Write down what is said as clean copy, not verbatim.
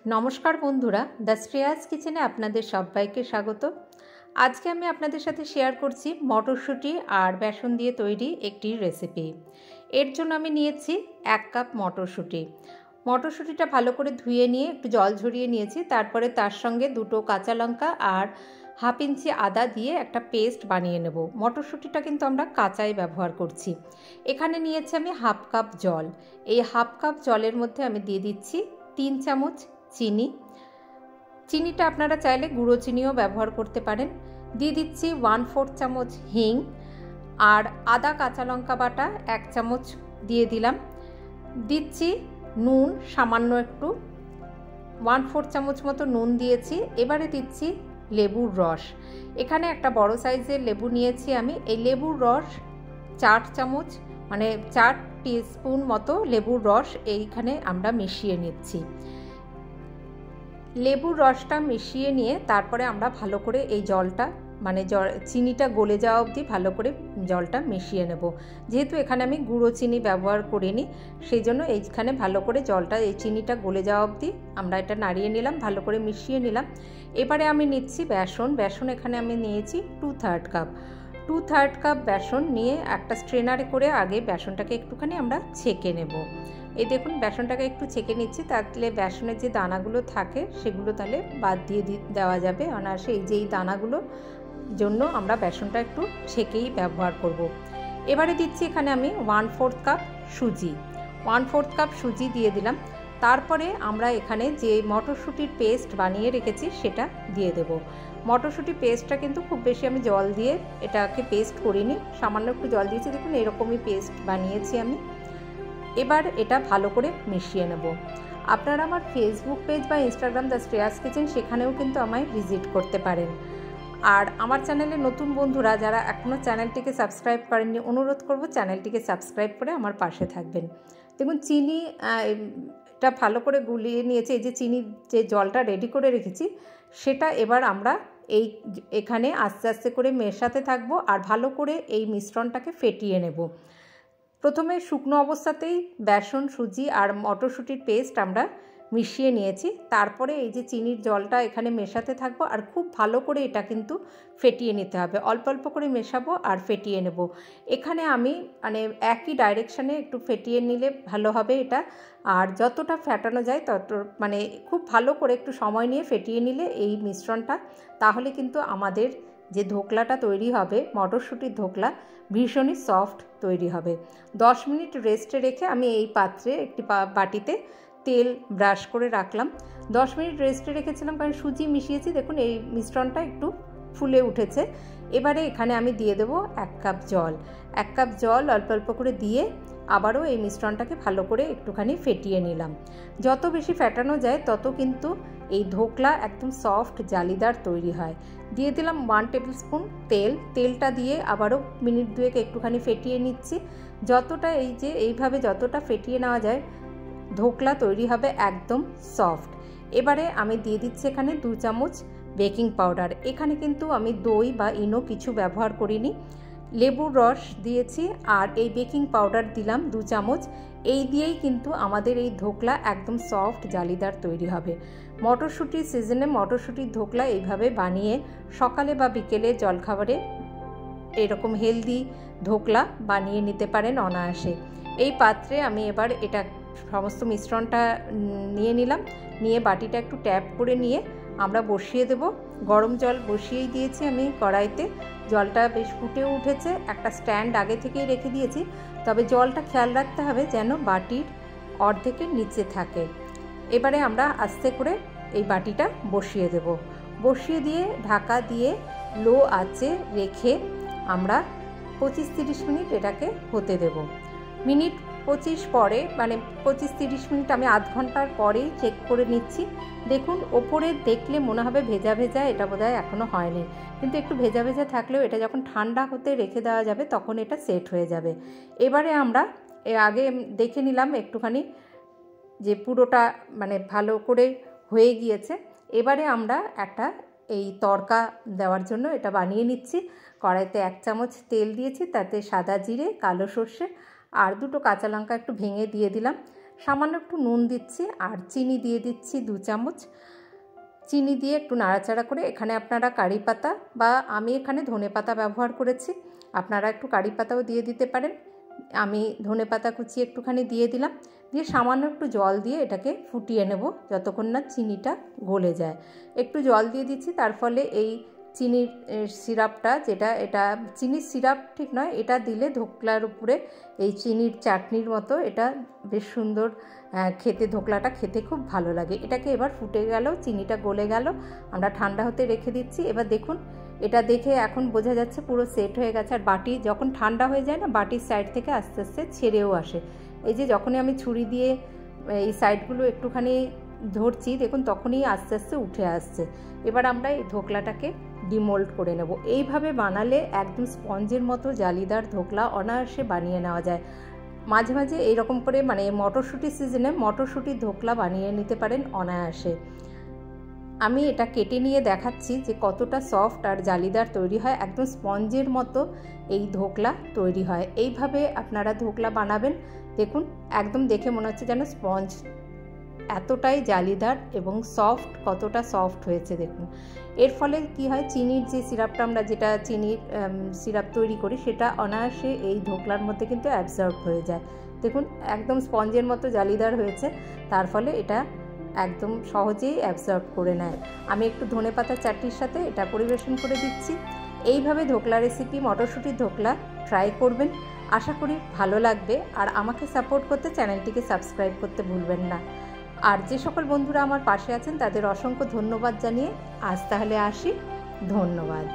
নমস্কার বন্ধুরা, দ্য শ্রেয়াস কিচেনে আপনাদের সবাইকে স্বাগত। আজকে আমি আপনাদের সাথে শেয়ার করছি মটরশুঁটি আর বেসন দিয়ে তৈরি একটি রেসিপি। এর জন্য আমি নিয়েছি 1 কাপ মটরশুঁটি। মটরশুঁটিটা ভালো করে ধুয়ে নিয়ে একটু জল ঝরিয়ে নিয়েছি। তারপরে তার সঙ্গে 2টো কাঁচা লঙ্কা আর হাফ ইঞ্চি আদা দিয়ে একটা পেস্ট বানিয়ে নেব। মটরশুঁটিটা কিন্তু আমরা কাঁচাই ব্যবহার করছি। এখানে নিয়েছি আমি হাফ কাপ জল। এই হাফ কাপ জলের মধ্যে আমি দিয়ে দিচ্ছি 3 চামচ চিনি। চিনিটা আপনারা চাইলে গুঁড়ো চিনিও ব্যবহার করতে পারেন। দিয়ে দিচ্ছি 1/4 চামচ হিং আর আদা কাঁচা লঙ্কা বাটা 1 চামচ দিয়ে দিলাম। দিচ্ছি নুন সামান্য একটু, 1/4 চামচ মতো নুন দিয়েছি। এবারে দিচ্ছি লেবুর রস। এখানে একটা বড় সাইজের লেবু নিয়েছি আমি। এই লেবুর রস 4 চামচ মানে 4 টিস্পুন মতো লেবুর রস এইখানে আমরা মিশিয়ে নিচ্ছি। লেবুর রসটা মিশিয়ে নিয়ে তারপরে আমরা ভালো করে এই জলটা চিনিটা গলে যাওয়া অবধি ভালো করে জলটা মিশিয়ে নেব। যেহেতু এখানে আমি গুঁড়ো চিনি ব্যবহার করিনি, সেই জন্য এইখানে ভালো করে জলটা এই চিনিটা গলে যাওয়া অবধি আমরা এটা নাড়িয়ে নিলাম, ভালো করে মিশিয়ে নিলাম। এবারে আমি নিচ্ছি বেসন। এখানে আমি নিয়েছি 2/3 কাপ। 2/3 কাপ বেসন নিয়ে একটা স্ট্রেনারে করে আগে বেসনটাকে একটুখানি আমরা ছেঁকে নেব। এই দেখুন বেসনটাকে একটু ছেঁকে নিচ্ছি, তাহলে বেসনের যে দানাগুলো থাকে সেগুলো তাহলে বাদ দিয়ে দেওয়া যাবে অনায়াসে। এই যে এই দানাগুলো জন্য আমরা বেসনটা একটু ছেঁকেই ব্যবহার করব। এবারে দিচ্ছি এখানে আমি 1/4 কাপ সুজি। 1/4 কাপ সুজি দিয়ে দিলাম। তারপরে আমরা এখানে যে মটরশুঁটির পেস্ট বানিয়ে রেখেছি সেটা দিয়ে দেব। মটরশুঁটির পেস্টটা কিন্তু খুব বেশি আমি জল দিয়ে এটাকে পেস্ট করিনি, সামান্য একটু জল দিয়েছি। দেখুন এরকমই পেস্ট বানিয়েছি আমি। এবার এটা ভালো করে মিশিয়ে নেব। আপনারা আমার ফেসবুক পেজ বা ইনস্টাগ্রাম দ্য শ্রেয়াস কিচেন, সেখানেও কিন্তু আমায় ভিজিট করতে পারেন। আর আমার চ্যানেলে নতুন বন্ধুরা যারা এখনও চ্যানেলটিকে সাবস্ক্রাইব করেননি, অনুরোধ করব চ্যানেলটিকে সাবস্ক্রাইব করে আমার পাশে থাকবেন। দেখুন চিনিটা ভালো করে গুলিয়ে নিয়েছে। এই যে চিনির যে জলটা রেডি করে রেখেছি সেটা এবার আমরা এখানে আস্তে আস্তে করে মেশাতে থাকবো আর ভালো করে এই মিশ্রণটাকে ফেটিয়ে নেব। প্রথমে শুকনো অবস্থাতেই বেসন, সুজি আর মটরশুঁটির পেস্ট আমরা মিশিয়ে নিয়েছি। তারপরে এই যে চিনির জলটা এখানে মেশাতে থাকবো আর খুব ভালো করে এটা কিন্তু ফেটিয়ে নিতে হবে। অল্প অল্প করে মেশাবো আর ফেটিয়ে নেব। এখানে আমি একই ডাইরেকশানে একটু ফেটিয়ে নিলে ভালো হবে এটা। আর যতটা ফেটানো যায় তত খুব ভালো করে একটু সময় নিয়ে ফেটিয়ে নিলে এই মিশ্রণটা, তাহলে কিন্তু আমাদের যে ধোকলাটা তৈরি হবে, মটরশুঁটির ধোকলা, ভীষণই সফট তৈরি হবে। 10 মিনিট রেস্টে রেখে আমি এই পাত্রে একটি বাটিতে তেল ব্রাশ করে রাখলাম। 10 মিনিট রেস্টে রেখেছিলাম কারণ সুজি মিশিয়েছি। দেখুন এই মিশ্রণটা একটু ফুলে উঠেছে। এবারে এখানে আমি দিয়ে দেবো 1 কাপ জল। 1 কাপ জল অল্প অল্প করে দিয়ে আবারও এই মিশ্রণটাকে ভালো করে একটুখানি ফেটিয়ে নিলাম। যত বেশি ফেটানো যায় তত কিন্তু এই ধোকলা একদম সফট জালিদার তৈরি হয়। দিয়ে দিলাম 1 টেবিল স্পুন তেলটা দিয়ে আবারও মিনিট 2 একটুখানি ফেটিয়ে নিচ্ছি। এইভাবে যতটা ফেটিয়ে নেওয়া যায় ধোকলা তৈরি হবে একদম সফট। এবারে আমি দিয়ে দিচ্ছি এখানে 2 চামচ বেকিং পাউডার। এখানে কিন্তু আমি দই বা ইনো কিছু ব্যবহার করিনি, লেবুর রস দিয়েছি আর এই বেকিং পাউডার দিলাম 2 চামচ। এই দিয়েই কিন্তু আমাদের এই ধোকলা একদম সফট জালিদার তৈরি হবে। মটরশুঁটির সিজনে মটরশুঁটির ধোকলা এইভাবে বানিয়ে সকালে বা বিকেলে জলখাবারে এরকম হেলদি ধোকলা বানিয়ে নিতে পারেন অনায়াসে। এই পাত্রে আমি এবার এটা সমস্ত মিশ্রণটা নিয়ে নিলাম। নিয়ে বাটিটা একটু ট্যাপ করে নিয়ে আমরা বসিয়ে দেব। গরম জল বসিয়েই দিয়েছি আমি কড়াইতে। জলটা বেশ ফুটেও উঠেছে। একটা স্ট্যান্ড আগে থেকেই রেখে দিয়েছি, তবে জলটা খেয়াল রাখতে হবে যেন বাটির অর্ধেকের নিচে থাকে। এবারে আমরা আস্তে করে এই বাটিটা বসিয়ে দেব। বসিয়ে দিয়ে ঢাকা দিয়ে লো আঁচে রেখে আমরা 25-30 মিনিট এটাকে হতে দেব। মিনিট 25 পরে 25-30 মিনিট আমি আধ ঘন্টার পরেই চেক করে নিচ্ছি। দেখুন ওপরে দেখলে মনে হবে ভেজা ভেজা, এটা বোধহয় এখনও হয়নি, কিন্তু একটু ভেজা ভেজা থাকলেও এটা যখন ঠান্ডা হতে রেখে দেওয়া যাবে তখন এটা সেট হয়ে যাবে। এবারে আমরা আগে দেখে নিলাম একটুখানি যে পুরোটা ভালো করে হয়ে গিয়েছে। এবারে আমরা একটা এই তড়কা দেওয়ার জন্য এটা বানিয়ে নিচ্ছি। কড়াইতে 1 চামচ তেল দিয়েছি, তাতে সাদা জিরে, কালো সর্ষে আর 2টো কাঁচা লঙ্কা একটু ভেঙে দিয়ে দিলাম। সামান্য একটু নুন দিচ্ছি আর চিনি দিয়ে দিচ্ছি 2 চামচ। চিনি দিয়ে একটু নাড়াচাড়া করে এখানে আপনারা কারি পাতা বা আমি এখানে ধনে পাতা ব্যবহার করেছি, আপনারা একটু কারি পাতাও দিয়ে দিতে পারেন। আমি ধনে পাতা কুচি একটুখানি দিয়ে দিলাম, দিয়ে সামান্য একটু জল দিয়ে এটাকে ফুটিয়ে নেব যতক্ষণ না চিনিটা গলে যায়। একটু জল দিয়ে দিচ্ছি, তার ফলে এই চিনির সিরাপটা, যেটা এটা চিনির সিরাপ ঠিক নয়, এটা দিলে ধোকলার উপরে এই চিনির চাটনির মতো এটা বেশ সুন্দর খেতে, ধোকলাটা খেতে খুব ভালো লাগে। এটাকে এবার ফুটে গেল, চিনিটা গলে গেল, আমরা ঠান্ডা হতে রেখে দিচ্ছি। এবার দেখুন, এটা দেখে এখন বোঝা যাচ্ছে পুরো সেট হয়ে গেছে। আর বাটি যখন ঠান্ডা হয়ে যায় না, বাটির সাইড থেকে আস্তে আস্তে ছেড়েও আসে। এই যে যখনই আমি ছুরি দিয়ে এই সাইডগুলো একটুখানি ধরছি, দেখুন তখনই আস্তে আস্তে উঠে আসছে। এবার আমরা এই ধোকলাটাকে ডিমোল্ড করে নেব। এইভাবে বানালে একদম স্পঞ্জের মতো জালিদার ধোকলা অনায়াসে বানিয়ে নেওয়া যায়। মাঝে মাঝে এইরকম করে মানে মটরশুঁটির সিজনে মটরশুঁটির ধোকলা বানিয়ে নিতে পারেন অনায়াসে। আমি এটা কেটে নিয়ে দেখাচ্ছি যে কতটা সফট আর জালিদার তৈরি হয়, একদম স্পঞ্জের মতো এই ধোকলা তৈরি হয়। এইভাবে আপনারা ধোকলা বানাবেন, দেখুন একদম দেখে মনে হচ্ছে যেন স্পঞ্জ, এতটাই জালিদার এবং সফট, কতটা সফট হয়েছে দেখুন। এর ফলে কি হয়, চিনির যে সিরাপটা আমরা যেটা চিনির সিরাপ তৈরি করি সেটা অনায়াসে এই ধোকলার মধ্যে কিন্তু অ্যাবজর্ব হয়ে যায়। দেখুন একদম স্পঞ্জের মতো জালিদার হয়েছে, তার ফলে এটা একদম সহজেই অ্যাবজর্ব করে নেয়। আমি একটু ধনেপাতা চাটনির সাথে এটা পরিবেশন করে দিচ্ছি। এইভাবে ধোকলা রেসিপি, মটরশুঁটির ধোকলা ট্রাই করবেন, আশা করি ভালো লাগবে। আর আমাকে সাপোর্ট করতে চ্যানেলটিকে সাবস্ক্রাইব করতে ভুলবেন না। আর যে সকল বন্ধুরা আমার পাশে আছেন তাদের অসংখ্য ধন্যবাদ জানিয়ে আজ তাহলে আসি। ধন্যবাদ।